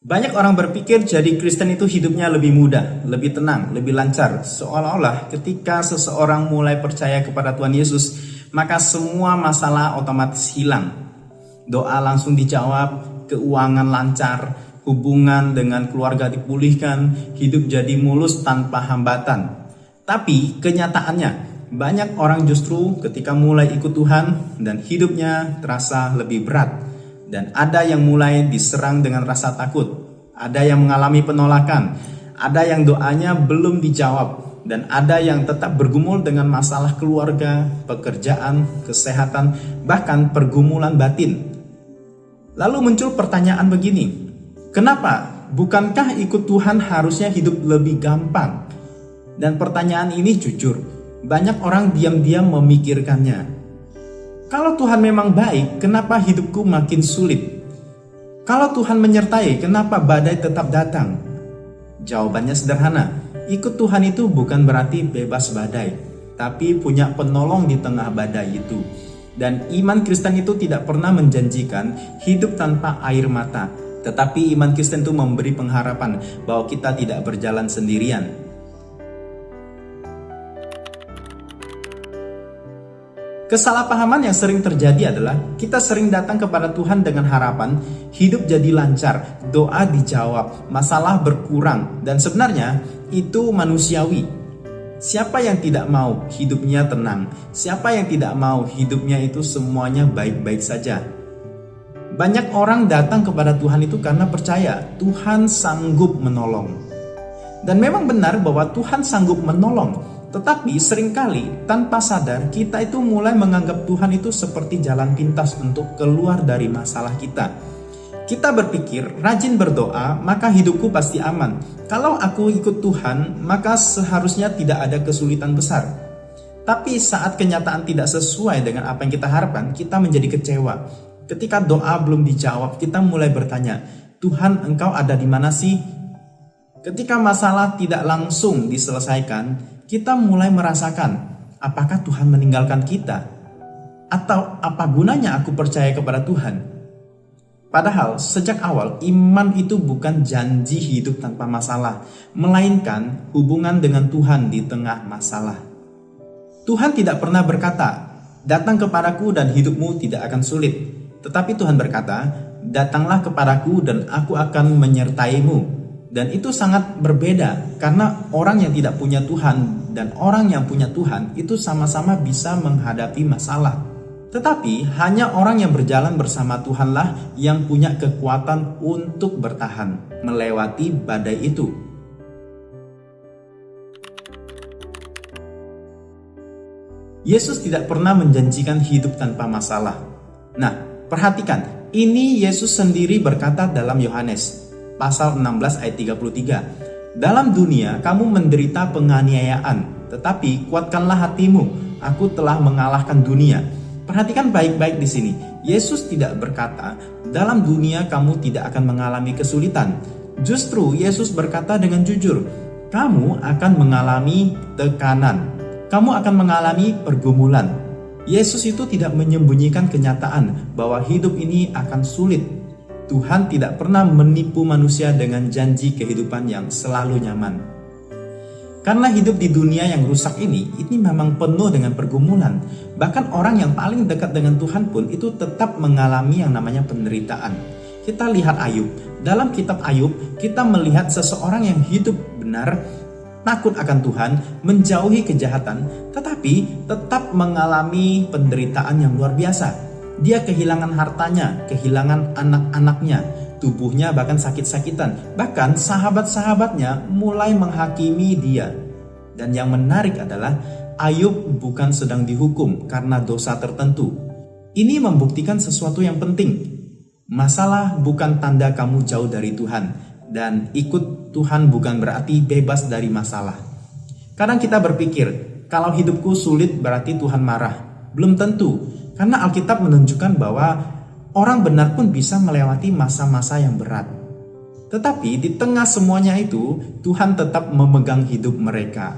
Banyak orang berpikir jadi Kristen itu hidupnya lebih mudah, lebih tenang, lebih lancar. Seolah-olah ketika seseorang mulai percaya kepada Tuhan Yesus, maka semua masalah otomatis hilang. Doa langsung dijawab, keuangan lancar, hubungan dengan keluarga dipulihkan, hidup jadi mulus tanpa hambatan. Tapi kenyataannya, banyak orang justru ketika mulai ikut Tuhan dan hidupnya terasa lebih berat. Dan ada yang mulai diserang dengan rasa takut, ada yang mengalami penolakan, ada yang doanya belum dijawab, dan ada yang tetap bergumul dengan masalah keluarga, pekerjaan, kesehatan, bahkan pergumulan batin. Lalu muncul pertanyaan begini, kenapa? Bukankah ikut Tuhan harusnya hidup lebih gampang? Dan pertanyaan ini jujur, banyak orang diam-diam memikirkannya. Kalau Tuhan memang baik, kenapa hidupku makin sulit? Kalau Tuhan menyertai, kenapa badai tetap datang? Jawabannya sederhana, ikut Tuhan itu bukan berarti bebas badai, tapi punya penolong di tengah badai itu. Dan iman Kristen itu tidak pernah menjanjikan hidup tanpa air mata, tetapi iman Kristen itu memberi pengharapan bahwa kita tidak berjalan sendirian. Kesalahpahaman yang sering terjadi adalah kita sering datang kepada Tuhan dengan harapan hidup jadi lancar, doa dijawab, masalah berkurang, dan sebenarnya itu manusiawi. Siapa yang tidak mau hidupnya tenang? Siapa yang tidak mau hidupnya itu semuanya baik-baik saja? Banyak orang datang kepada Tuhan itu karena percaya Tuhan sanggup menolong. Dan memang benar bahwa Tuhan sanggup menolong. Tetapi seringkali tanpa sadar kita itu mulai menganggap Tuhan itu seperti jalan pintas untuk keluar dari masalah kita. Kita berpikir rajin berdoa maka hidupku pasti aman. Kalau aku ikut Tuhan maka seharusnya tidak ada kesulitan besar. Tapi saat kenyataan tidak sesuai dengan apa yang kita harapkan, kita menjadi kecewa. Ketika doa belum dijawab, kita mulai bertanya, Tuhan, Engkau ada di mana sih? Ketika masalah tidak langsung diselesaikan, kita mulai merasakan, apakah Tuhan meninggalkan kita? Atau apa gunanya aku percaya kepada Tuhan? Padahal sejak awal iman itu bukan janji hidup tanpa masalah, melainkan hubungan dengan Tuhan di tengah masalah. Tuhan tidak pernah berkata, datang kepadaku dan hidupmu tidak akan sulit. Tetapi Tuhan berkata, datanglah kepadaku dan aku akan menyertaimu. Dan itu sangat berbeda karena orang yang tidak punya Tuhan dan orang yang punya Tuhan itu sama-sama bisa menghadapi masalah. Tetapi hanya orang yang berjalan bersama Tuhanlah yang punya kekuatan untuk bertahan melewati badai itu. Yesus tidak pernah menjanjikan hidup tanpa masalah. Nah, perhatikan, ini Yesus sendiri berkata dalam Yohanes Pasal 16 ayat 33. Dalam dunia kamu menderita penganiayaan, tetapi kuatkanlah hatimu, aku telah mengalahkan dunia. Perhatikan baik-baik di sini. Yesus tidak berkata, dalam dunia kamu tidak akan mengalami kesulitan. Justru Yesus berkata dengan jujur, kamu akan mengalami tekanan. Kamu akan mengalami pergumulan. Yesus itu tidak menyembunyikan kenyataan bahwa hidup ini akan sulit. Tuhan tidak pernah menipu manusia dengan janji kehidupan yang selalu nyaman. Karena hidup di dunia yang rusak ini memang penuh dengan pergumulan. Bahkan orang yang paling dekat dengan Tuhan pun itu tetap mengalami yang namanya penderitaan. Kita lihat Ayub. Dalam kitab Ayub, kita melihat seseorang yang hidup benar, takut akan Tuhan, menjauhi kejahatan, tetapi tetap mengalami penderitaan yang luar biasa. Dia kehilangan hartanya, kehilangan anak-anaknya, tubuhnya bahkan sakit-sakitan. Bahkan sahabat-sahabatnya mulai menghakimi dia. Dan yang menarik adalah Ayub bukan sedang dihukum karena dosa tertentu. Ini membuktikan sesuatu yang penting. Masalah bukan tanda kamu jauh dari Tuhan. Dan ikut Tuhan bukan berarti bebas dari masalah. Kadang kita berpikir, kalau hidupku sulit berarti Tuhan marah. Belum tentu. Karena Alkitab menunjukkan bahwa orang benar pun bisa melewati masa-masa yang berat. Tetapi di tengah semuanya itu, Tuhan tetap memegang hidup mereka.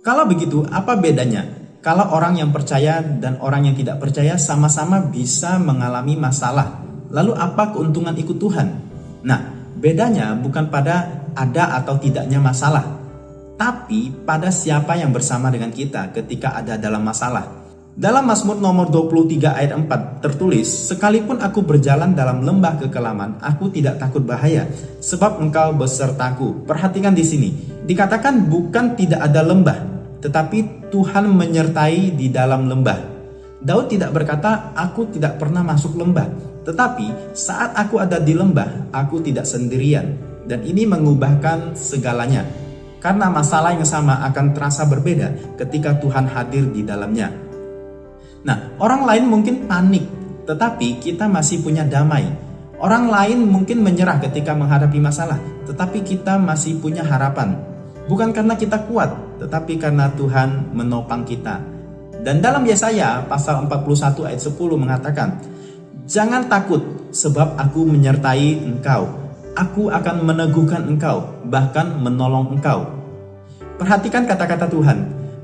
Kalau begitu, apa bedanya? kalau orang yang percaya dan orang yang tidak percaya sama-sama bisa mengalami masalah. Lalu apa keuntungan ikut Tuhan? Nah, bedanya bukan pada ada atau tidaknya masalah, tapi pada siapa yang bersama dengan kita ketika ada dalam masalah. Dalam Mazmur nomor 23 ayat 4 tertulis, "Sekalipun aku berjalan dalam lembah kekelaman, aku tidak takut bahaya, sebab Engkau besertaku." Perhatikan di sini, dikatakan bukan tidak ada lembah, tetapi Tuhan menyertai di dalam lembah. Daud tidak berkata, "Aku tidak pernah masuk lembah," tetapi saat aku ada di lembah, aku tidak sendirian. Dan ini mengubahkan segalanya, karena masalah yang sama akan terasa berbeda ketika Tuhan hadir di dalamnya. Nah, orang lain mungkin panik, tetapi kita masih punya damai. Orang lain mungkin menyerah ketika menghadapi masalah, tetapi kita masih punya harapan. Bukan karena kita kuat, tetapi karena Tuhan menopang kita. Dan dalam Yesaya pasal 41 ayat 10 mengatakan, "Jangan takut, sebab aku menyertai engkau. Aku akan meneguhkan engkau, bahkan menolong engkau." Perhatikan kata-kata Tuhan,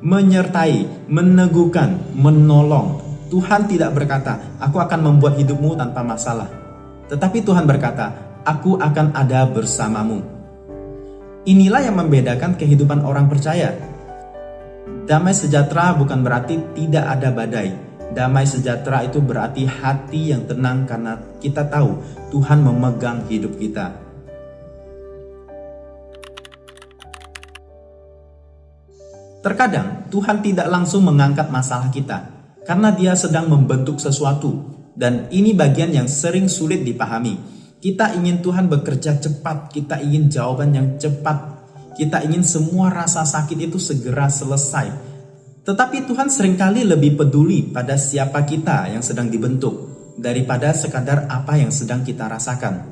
menyertai, meneguhkan, menolong. Tuhan tidak berkata, "Aku akan membuat hidupmu tanpa masalah." Tetapi Tuhan berkata, "Aku akan ada bersamamu." Inilah yang membedakan kehidupan orang percaya. Damai sejahtera bukan berarti tidak ada badai. Damai sejahtera itu berarti hati yang tenang karena kita tahu Tuhan memegang hidup kita. Terkadang Tuhan tidak langsung mengangkat masalah kita karena Dia sedang membentuk sesuatu, dan ini bagian yang sering sulit dipahami. Kita ingin Tuhan bekerja cepat, kita ingin jawaban yang cepat, kita ingin semua rasa sakit itu segera selesai. Tetapi Tuhan seringkali lebih peduli pada siapa kita yang sedang dibentuk daripada sekadar apa yang sedang kita rasakan.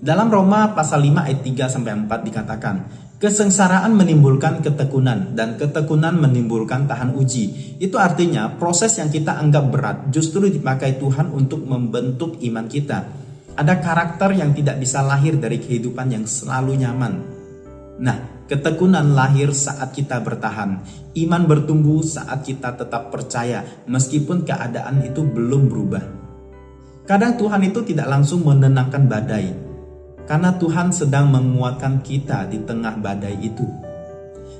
Dalam Roma pasal 5 ayat 3-4 dikatakan, "Kesengsaraan menimbulkan ketekunan, dan ketekunan menimbulkan tahan uji." Itu artinya proses yang kita anggap berat justru dipakai Tuhan untuk membentuk iman kita. Ada karakter yang tidak bisa lahir dari kehidupan yang selalu nyaman. Nah, ketekunan lahir saat kita bertahan. Iman bertumbuh saat kita tetap percaya meskipun keadaan itu belum berubah. Kadang Tuhan itu tidak langsung menenangkan badai, karena Tuhan sedang menguatkan kita di tengah badai itu.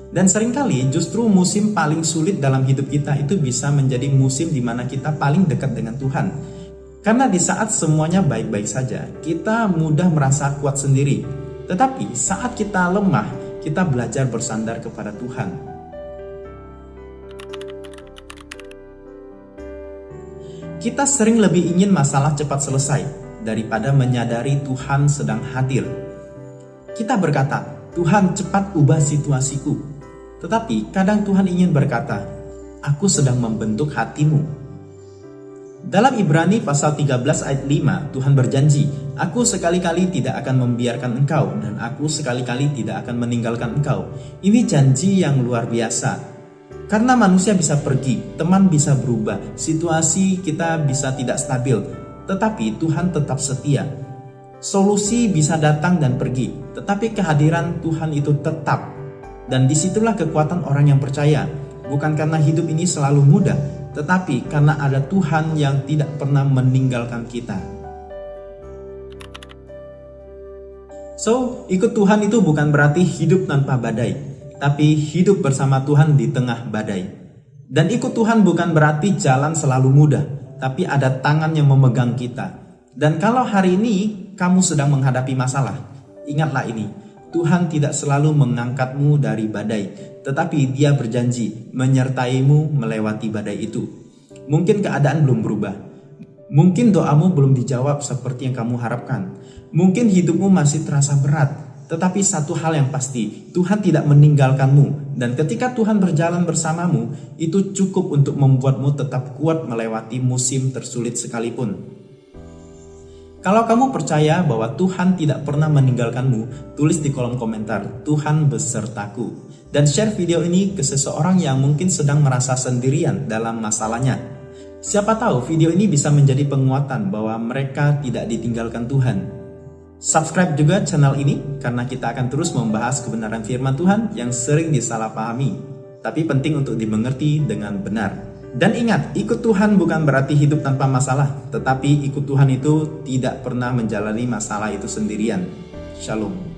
Dan seringkali justru musim paling sulit dalam hidup kita itu bisa menjadi musim di mana kita paling dekat dengan Tuhan. Karena di saat semuanya baik-baik saja, kita mudah merasa kuat sendiri. Tetapi saat kita lemah, kita belajar bersandar kepada Tuhan. Kita sering lebih ingin masalah cepat selesai daripada menyadari Tuhan sedang hadir. Kita berkata, "Tuhan, cepat ubah situasiku." Tetapi kadang Tuhan ingin berkata, "Aku sedang membentuk hatimu." Dalam Ibrani pasal 13 ayat 5, Tuhan berjanji, "Aku sekali-kali tidak akan membiarkan engkau, dan aku sekali-kali tidak akan meninggalkan engkau." Ini janji yang luar biasa. Karena manusia bisa pergi, teman bisa berubah, situasi kita bisa tidak stabil, tetapi Tuhan tetap setia. Solusi bisa datang dan pergi, tetapi kehadiran Tuhan itu tetap. Dan disitulah kekuatan orang yang percaya. Bukan karena hidup ini selalu mudah, tetapi karena ada Tuhan yang tidak pernah meninggalkan kita. So, ikut Tuhan itu bukan berarti hidup tanpa badai, tapi hidup bersama Tuhan di tengah badai. Dan ikut Tuhan bukan berarti jalan selalu mudah, tapi ada tangan yang memegang kita. Dan kalau hari ini kamu sedang menghadapi masalah, ingatlah ini, Tuhan tidak selalu mengangkatmu dari badai, tetapi Dia berjanji menyertaimu melewati badai itu. Mungkin keadaan belum berubah, mungkin doamu belum dijawab seperti yang kamu harapkan, mungkin hidupmu masih terasa berat, tetapi satu hal yang pasti, Tuhan tidak meninggalkanmu. Dan ketika Tuhan berjalan bersamamu, itu cukup untuk membuatmu tetap kuat melewati musim tersulit sekalipun. Kalau kamu percaya bahwa Tuhan tidak pernah meninggalkanmu, tulis di kolom komentar, "Tuhan besertaku." Dan share video ini ke seseorang yang mungkin sedang merasa sendirian dalam masalahnya. Siapa tahu video ini bisa menjadi penguatan bahwa mereka tidak ditinggalkan Tuhan. Subscribe juga channel ini karena kita akan terus membahas kebenaran firman Tuhan yang sering disalahpahami. tapi penting untuk dimengerti dengan benar. Dan ingat, ikut Tuhan bukan berarti hidup tanpa masalah, tetapi ikut Tuhan itu tidak pernah menjalani masalah itu sendirian. Shalom.